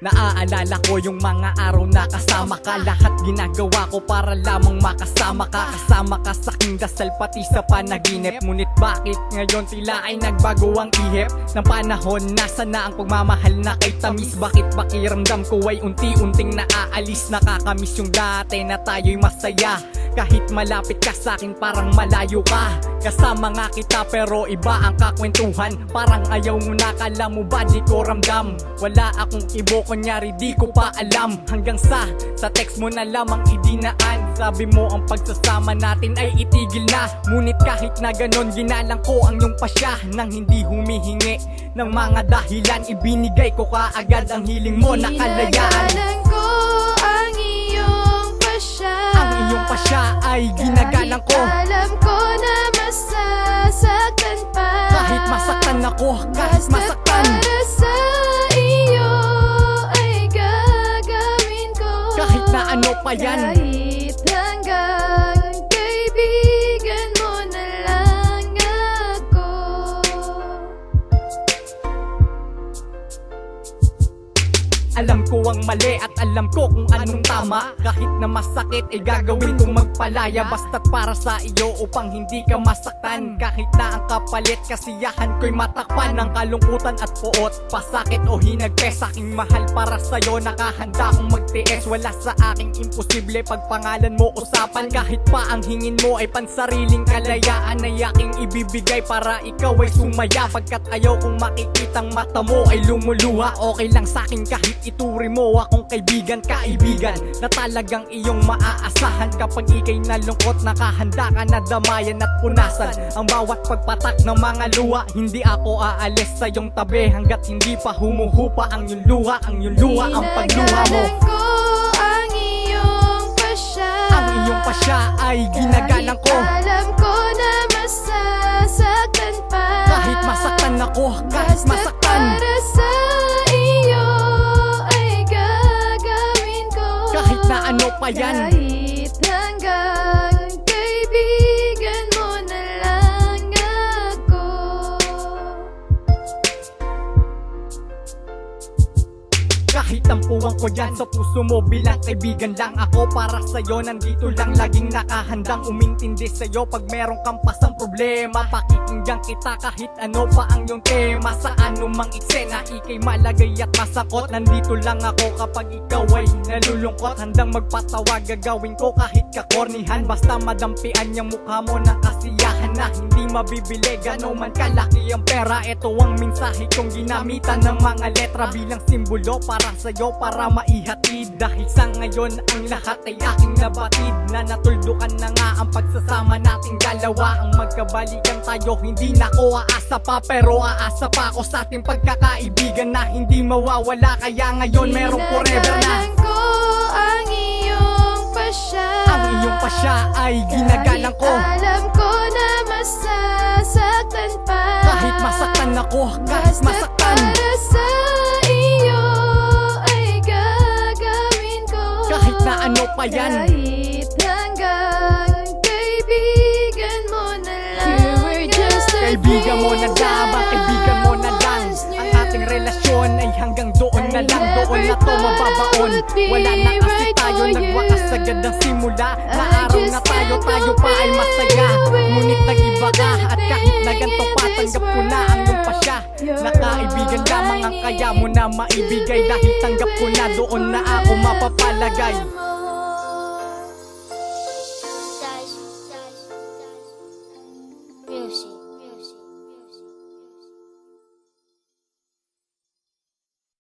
Naaalala ko yung mga araw na kasama ka. Lahat ginagawa ko para lamang makasama ka. Kasama ka sa aking dasal pati sa panaginip. Ngunit bakit ngayon tila ay nagbago ang ihip ng panahon? Nasa na ang pagmamahal na kay tamis? Bakit pakiramdam ko ay unti-unting naaalis? Nakakamiss yung dati na tayo'y masaya. Kahit malapit ka sa'kin parang malayo ka. Kasama nga kita pero iba ang kakwentuhan. Parang ayaw mo na, kala mo ba di ko ramdam? Wala akong ibo, kunyari di ko pa alam. Hanggang sa text mo na lamang idinaan. Sabi mo ang pagsasama natin ay itigil na. Ngunit kahit na ganon ginalang ko ang iyong pasya. Nang hindi humihingi ng mga dahilan, ibinigay ko kaagad ang hiling mo na kalayaan. Ginagalang ko ang iyong pasya. Ang iyong pasya ay ginagalang ko. Alam ko na masasaktan pa. Kahit masaktan ako, kahit masaktan. Para sa iyo ay gagawin ko. Kahit na ano pa yan. Kahit hanggang kaibigan mo na lang ako. Alam ko ang mali at alam ko kung anong tama. Kahit na masakit ay gagawin kong magpalaya. Basta't para sa iyo upang hindi ka masaktan. Kahit na ang kapalit kasiyahan ko'y matakpan ng kalungkutan at puot. Pasakit o hinagpes, aking mahal para sa'yo. Nakahanda akong magtiis, wala sa aking imposible pag pangalan mo usapan. Kahit pa ang hingin mo ay pansariling kalayaan ay aking ibibigay para ikaw ay sumaya. Pagkat ayaw kong makikitang mata mo ay lumuluha. Okay lang sa'kin kahit ituri mo akong kaibigan na talagang iyong maaasahan. Kapag ikay nalungkot, nakahanda ka na damayan at punasan ang bawat pagpatak ng mga luha. Hindi ako aalis sa iyong tabi hanggat hindi pa humuhupa ang iyong luha. Ang iyong luha ang pagluha mo. Ginagalang ko ang iyong pasya. Ang iyong pasya ay ginagalang ko. Alam ko na masasaktan pa. Kahit masaktan ako, kahit masaktan. Para sa iyo ay gagawin ko. Kahit na ano pa yan. Kahit hanggang kaibigan mo na lang ako. Kahit ang puwang ko dyan sa puso mo, bilang kaibigan lang ako para sa'yo. Nandito lang laging nakahandang umintindi sa'yo pag meron kang pasang problema. Pakikinggan kita kahit ano pa ang iyong tema. Sa anumang eksena, ikay malagay at masakot. Nandito lang ako kapag ikaw ay nalulungkot. Handang magpatawa, gagawin ko kahit kakornihan. Basta madampian yung mukha mo ng kasiyahan na hindi mabibili. Gano'n man kalaki ang pera, ito ang mensahe kong ginamitan ng mga letra bilang simbolo para sa'yo, para maihatid. Dahil sa ngayon ang lahat ay aking nabatid. Na natuldukan na nga ang pagsasama nating dalawa. Ang magkabalikan tayo, hindi na ako aasa pa. Pero aasa pa ako sa ating pagkakaibigan na hindi mawawala. Kaya ngayon merong forever na. Ginagalang ko ang iyong pasya. Ang iyong pasya ay ginagalang ko. Alam ko na masasaktan pa. Kahit masaktan ako, kahit masaktan. Para sa iyo ay gagawin ko. Kahit na ano pa yan. Kahit hanggang kaibigan mo na lang. Kaibigan mo na lamang, kaibigan mo na lang. Ang ating relasyon ay hanggang doon na lang. Doon na to mababaon. Wala na kasi tayo, nagwakas agad ang simula. Na araw na tayo pa ay masaya. Ngunit nag-iba ka at kahit na ganito pa, tanggap ko na ang iyong pasya. Na kaibigan lamang ang kaya mo na maibigay. Dahil tanggap ko na, doon na ako mapapalagay.